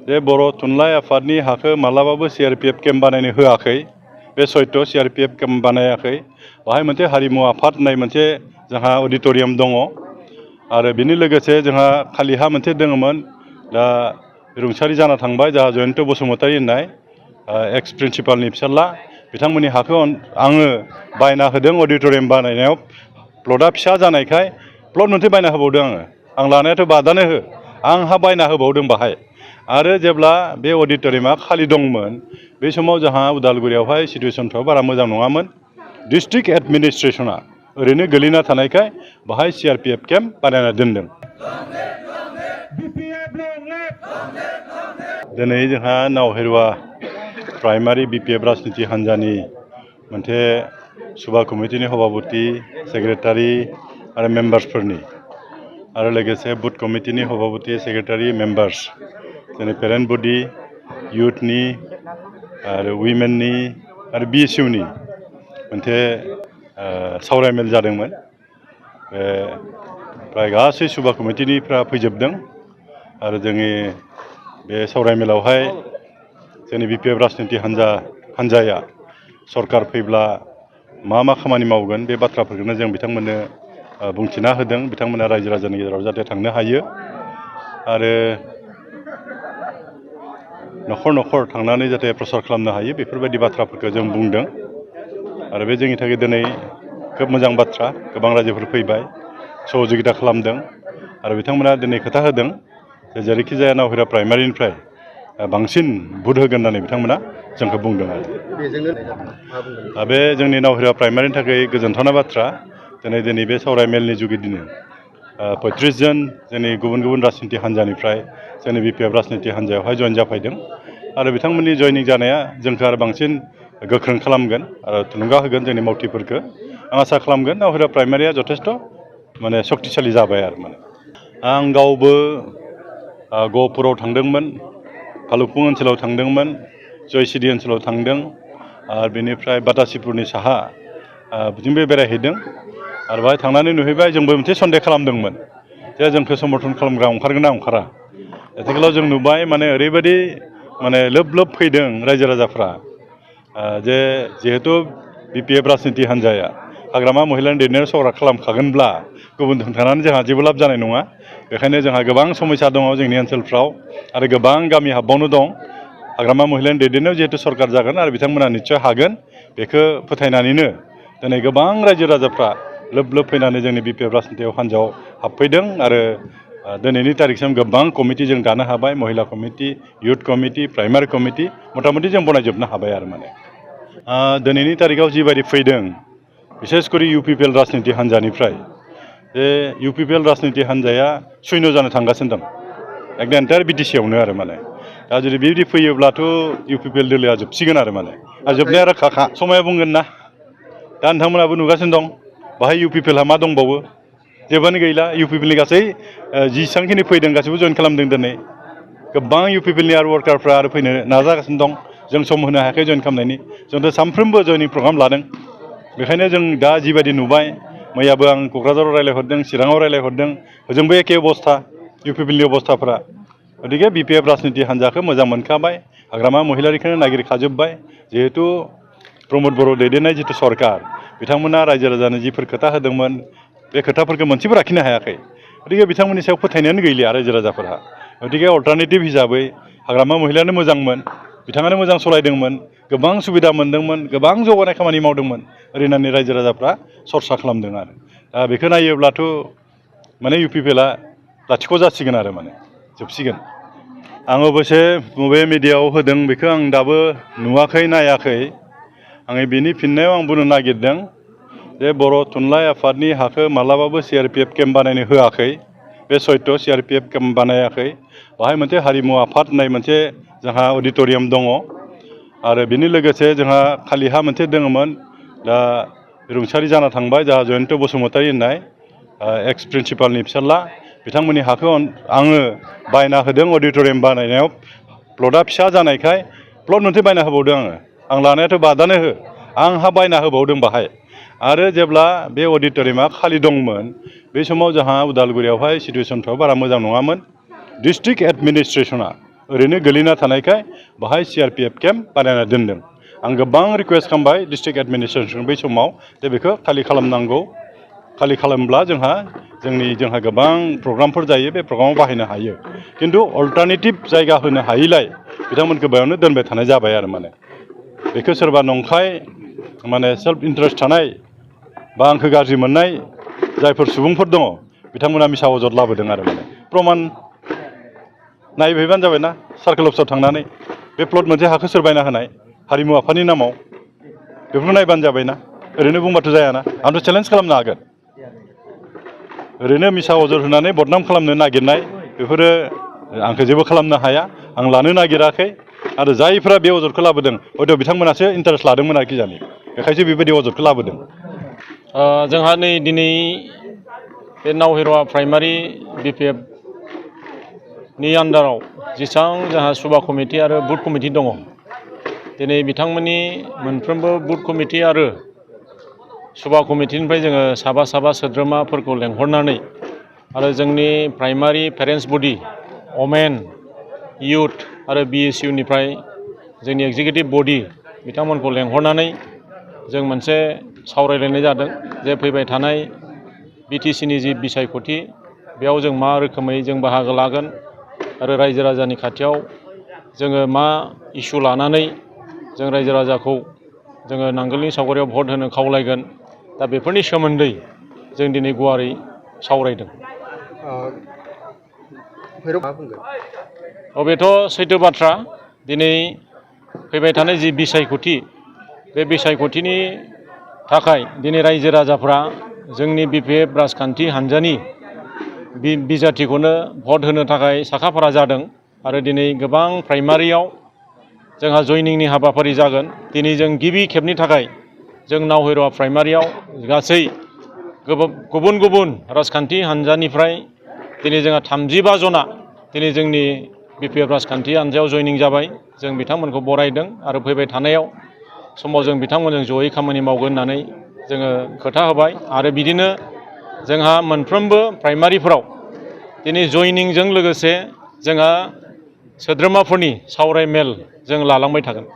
जे बर' थुनलाइ आफादनि हाखौ मालाबाबो CRPF केम्प बानायनो होआखै। बे सयथ' CRPF केम्प बानायाखै। बाहाय मोनसे हारिमु आफाद होननाय मोनसे जोंहा अडिट'रियाम दङ आरो बेनि लोगोसे जोंहा खालिहा मोनसे दङमोन, दा रुंसारि जाना थांबाय जोंहा जयन्त बसुमतारी होननाय एक्स प्रिन्सिपालनि फिसाला, बिथांमोननि हाखौ आङो बायना होदों अडिट'रियाम बानायनायाव। प्लटआ फिसा जानायखाय प्लट मोनसे बायना होबावदों आं लानायाथ' बादानो हो, आंहा बायना होबावदों बाहाय। आरो जेब्ला बे अडिट'रियामा खालि दंमोन, बे समाव जोंहा उदालगुरियावहाय सिटुवेसनफ्रा बारा मोजां नङामोन। डिस्ट्रिक्ट एडमिनिस्ट्रेसना ओरैनो गोलैना थानायखाय बाहाय CRPF केम्प बानायना दोनदों। दिनै जोंहा नावहेरुवा प्राइमारि BPF राजनिति हान्जानि मोनसे सुबा कमिटिनि सभापति, सेक्रेटारि आरो मेम्बार्सफोरनि आरो लोगोसे बुथ कमिटिनि सभापति, सेक्रेटारि, मेम्बार्स जोंनि पेरेन्ट बडि, इयुथनि आरो उइमेननि आरो BSUनि मोनसे सावरायमेल जादोंमोन। प्राय गासै सुबा कमिटिनिफ्रा फैजोबदों आरो जोंनि बे सावरायमेलावहाय जोंनि BPF राजनिति हान्जाया सरकार फैब्ला मा खामानि मावगोन बे बाथ्राफोरखौनो जों बिथांमोननो बुंथिना होदों। बिथांमोना रायजो राजानि गेजेराव जाहाथे थांनो हायो आरो न'खर न'खर थांनानै जाहाथे प्रसार खालामनो हायो, बेफोरबायदि बाथ्राफोरखौ जों बुंदों। आरो बे जोंनि थाखाय दिनै खोब मोजां बाथ्रा। गोबां रायजोफोर फैबाय, सहजुगिता खालामदों आरो बिथांमोना दिनै खोथा होदों जे जेरैखि जाया नावहेरुवा प्राइमारिनिफ्राय बांसिन भुट होगोन होननानै बिथांमोना जोंखौ बुंदों आरो बे जोंनि नावहेरुवा प्राइमारिनि थाखाय गोजोनथावना बाथ्रा। दिनै बे सावरायमेलनि जुगिदिनो 35 जन जोंनि गुबुन गुबुन राजनिति हान्जानिफ्राय जोंनि BPF राजनिति हान्जायावहाय जयेन जाफैदों आरो बिथांमोननि जयनिं जानाया जोंखौ आरो बांसिन गोख्रों खालामगोन आरो थुलुंगा होगोन जोंनि मावथिफोरखौ। आं आसा खालामगोन नावहेरुवा प्राइमारिया जथेस्थ' माने सक्तिशालि जाबाय आरो आं गावबो गहपुराव थांदोंमोन, भालुकपुं ओनसोलाव थांदोंमोन, जयसिरि ओनसोलाव थांदों आरो बेनिफ्राय बातासिपुरनि साहा बिथिंबो बेरायहैदों आरो बाहाय थांनानै नुहैबाय। जोंबो मोनसे सन्देह खालामदोंमोन जे जोंखौ समर्थन खालामग्रा ओंखारगोन ना ओंखारा। आथिखालाव जों नुबाय माने ओरैबायदि माने लोब फैदों रायजो राजाफ्रा जे जिहेतु BPF राजनिति हान्जाया हाग्रामा महिलानि दैदेननायाव सरकार खालामखागोनब्ला गुबुनजों थानानै जोंहा जेबो लाब जानाय नङा। बेखायनो जोंहा गोबां समस्या दङ जोंनि ओनसोलफ्राव आरो गोबां गामि हाबबावनो दं। हाग्रामा महिलानि दैदेननायाव जिहेतु सरकार जागोन आरो बिथांमोना निस्सय हागोन, बेखौ फोथायनानैनो दिनै गोबां रायजो राजाफ्रा लोब फैनानै जोंनि BPF राजनिति हान्जायाव हाबफैदों आरो दिनैनि तारिखसिम गोबां कमिटि जों दानो हाबाय। महिला committee, youth committee, primary committee मथा मथि जों बनायजोबनो हाबाय आरो दिनैनि तारिखआव जिबायदि फैदों, बिसेसकरि UPPL राजनिति हान्जानिफ्राय जे UPPL राजनिति हान्जाया शून्य जानो थांगासिनो दं एकदम एन्टायार BTC-आवनो आरो दा जुदि बेबायदि फैयोब्लाथ' UPPL दोलोआ जोबसिगोन आरो जोबनाया रोखाखा। समाया बुंगोन ना, दा नोंथांमोनाबो नुगासिनो दं बाहाय UPPL-हा मा दंबावो, जेबोआनो गैला। UPPL-नि गासै जेसेबांखिनि फैदों गासैबो जइन खालामदों। दिनै गोबां UPPL-नि आरो वार्कारफ्रा आरो फैनो नाजागासिनो दं। जों सम होनो हायाखै जइन खालामनायनि, जोंथ' सानफ्रोमबो जयनिं प्रग्राम लादों। बेखायनो जों दा जिबायदि नुबाय, मैयाबो आं क'क्राझाराव रायज्लायहरदों, चिराङाव रायज्लायहरदों, हजोंबो एखे अबस्था UPPL-नि अबस्थाफ्रा। गतिके BPF राजनिति हान्जाखौ मोजां मोनखाबाय, हाग्रामा महिलारिखौनो नागिरखाजोब्बाय। जिहेतु प्रमद बर' दैदेननाय जिथु सरकार, बिथांमोना रायजो राजानो जिफोर खोथा होदोंमोन बे खोथाफोरखौ मोनसेबो लाखिनो हायाखै। गतिके बिथांमोननि सायाव फोथायनायानो गैलिया रायजो राजाफोरहा। गतिके अल्टारनेटिभ हिसाबै हाग्रामा महिलायानो मोजांमोन, बिथाङानो मोजां सालायदोंमोन, गोबां सुबिदा मोन्दोंमोन, गोबां जौगानाय खामानि मावदोंमोन, ओरै होननानै रायजो राजाफ्रा सरसा खालामदों आरो दा बेखौ नायोब्लाथ' UPPL-आ लाथिख' जासिगोन आरो जोबसिगोन। आं अबयसे बबे मिडियायाव होदों बेखौ आं दाबो नुवाखै, नायाखै। आङो बेनि फिननायाव आं बुंनो नागिरदों जे बर' थुनलाइ आफादनि हाखौ मालाबाबो CRPF केम्प बानायनो होआखै। बे सयथ' CRPF केम्प बानायाखै। बाहाय मोनसे हारिमु आफाद होननाय मोनसे जोंहा अडिट'रियाम दङ आरो बेनि लोगोसे जोंहा खालिहा मोनसे दङमोन, दा रुंसारि जाना थांबाय जोंहा जयन्त बसुमतारी होननाय एक्स प्रिन्सिपालनि फिसाला, बिथांमोननि हाखौ आङो बायना होदों अडिट'रियाम बानायनायाव। प्लटआ फिसा जानायखाय प्लट मोनसे बायना होबावदों आं लानायाथ' बादानो हो, आंहा बायना होबावदों बाहाय। आरो जेब्ला बे अडिट'रियामा खालि दंमोन, बे समाव जोंहा उदालगुरियावहाय सिटुवेसनफ्रा बारा मोजां नङामोन। डिस्ट्रिक्ट एडमिनिस्ट्रेसना ओरैनो गोलैना थानायखाय बाहाय CRPF केम्प बानायना दोनदों। आं गोबां रिकुवेस्ट खालामबाय डिस्ट्रिक्ट एडमिनिस्ट्रेसन बै समाव जे बेखौ खालि खालामनांगौ, खालि खालामब्ला जोंहा गोबां प्रग्रामफोर जायो, बे प्रग्रामाव बाहायनो हायो। खिन्थु अल्टारनेटिभ जायगा होनो हायिलाय बिथांमोनखौ बेयावनो दोनबाय थानाय जाबाय आरो माने बेखौ सोरबा नंखाय माने सेल्फ इन्टारेस्ट थानाय बा आंखौ गाज्रि मोननाय जायफोर सुबुंफोर दङ बिथांमोना मिसा अजद लाबोदों आरो माने प्रमान नायहैबानो जाबाय ना सार्कोल अफिसाव थांनानै बे प्लट मोनसे हाखौ सोर बायना होनाय हारिमु आफादनि नामाव बेफोरखौ नायबानो जाबायना ओरैनो बुंबाथ' जायाना आंथ' चेलेन्ज खालामनो हागोन। ओरैनो मिसा अजद होनानै बदनाम खालामनो नागिरनाय बेफोरो आंखौ जेबो खालामनो हाया, आं लानो नागिराखै आरो जायफ्रा बे अजदखौ लाबोदों हयथ' बिथांमोनासो इन्टारेस्ट लादोंमोन आरोखि जानि बेखायसो बेबायदि अजदखौ लाबोदों। जोंहा नै दिनै बे नावहेरुवा प्राइमारि BPF नि आन्दाराव जेसेबां जोंहा सुबा कमिटि आरो बुथ कमिटि दङ दिनै बिथांमोननि मोनफ्रोमबो बुथ कमिटि आरो सुबा कमिटिनिफ्राय जोङो साबा सोद्रोमाफोरखौ लेंहरनानै आरो जोंनि प्राइमारि पेरेन्टस बडि अमेन इयुथ आरो BSU निफ्राय जोंनि एक्जिकिउटिभ बडि बिथांमोनखौ लेंहरनानै जों मोनसे सावरायलायनाय जादों जे फैबाय थानाय BTC नि जि बिसायख'थि बेयाव जों मा रोखोमै जों बाहागो लागोन आरो रायजो राजानि खाथियाव जोङो मा इसु लानानै जों रायजो राजाखौ जोङो नांगोलनि सावगारियाव भट होनो खावलायगोन दा बेफोरनि सोमोन्दै जों दिनै गुवारै सावरायदों। बेथ' सैथो बाथ्रा दिनै फैबाय थानाय जि बिसायख'थि बे बिसायख'थिनि थाखाय दिनै रायजो राजाफ्रा जोंनि BPF राजखान्थि हान्जानि बिजाथिखौनो भट होनो थाखाय साखाफारा जादों आरो दिनै गोबां प्राइमारियाव जोंहा जयनिंनि हाबाफारि जागोन। दिनै जों गिबि खेबनि थाखाय जों नावहेरुवा प्राइमारियाव गासै गुबुन गुबुन राजखान्थि हान्जानिफ्राय दिनै जोंहा 35 जना दिनै जोंनि BPF राजखान्थि हान्जायाव जयनिं जाबाय। जों बिथांमोनखौ बरायदों आरो फैबाय थानायाव समाव जों बिथांमोनजों जयै खामानि मावगोन होननानै जोङो खोथा होबाय आरो बिदिनो जोंहा मोनफ्रोमबो प्राइमारिफोराव दिनै जयनिंजों लोगोसे जोंहा सोद्रोमाफोरनि सावराय मेल जों लालांबाय थागोन।